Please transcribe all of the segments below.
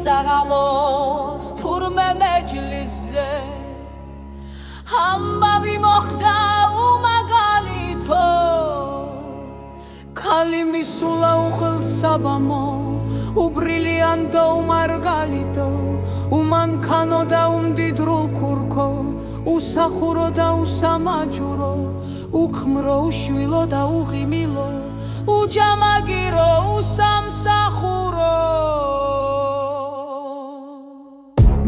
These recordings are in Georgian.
საღამოს თურმე მეჯლისზე ამბავი მოხდა უმაგალითო ქალი მისულა უხილსაბამო უბრილიანტო უმარგალითო უმანქანო და უმდიდრულ ქურქო უსახურო და უსამაჯურო უქმრო უშვილო და უღიმილო უჯამაგირო უსამსახურო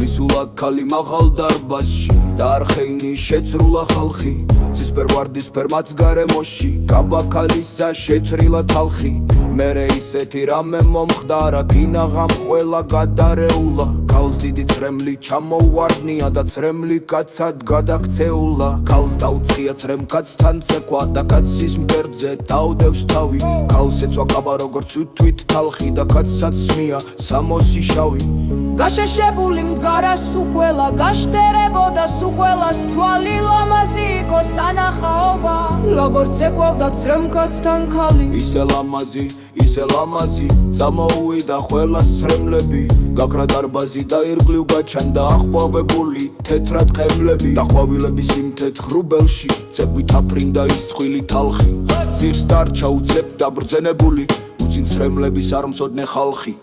მისულა ქალი მაღალ დარბაზში და არხეინი შეცრულა ხალხი ცისფერ ვარდისფერ მაცგარემოში კაბაქალისა შეცრილა თალხი მერე ისეთი რამე მომხდარა გინაღამ ყველა გადარეულა ქალს დიდი წრემლი ჩამოუვარდნია და წრემლი კაცად გადაქცეულა ქალს დაუწყია წრემ კაცთან ცეკვა და კაცის მკერდზე დაუდევს თავი ქალს ეწვა კაბა როგორც უთვით თალხი და კაცსაც სმია სამოსი შავი გაშეშებული მდგარა სუქველა გაშტერებოდა სუქველას თვალი ლამაზი იყო სანახაობა როგორც ეკვავდა წრემ კაცთან ქალი ისე ლამაზი წამოუვიდა ყველას წრემლები გაქრა დარბაზი და ირგლივ გაჩანდა ახვავებული თეთრად ყემლები და ყვავილების იმ თეთრ ღრუბელში წეგვით აფრინდა ის წყვილი თალხი ძირს დარჩა უცებ დაბრძენებული უცინ წრემლების არ მწოდნე ხალხი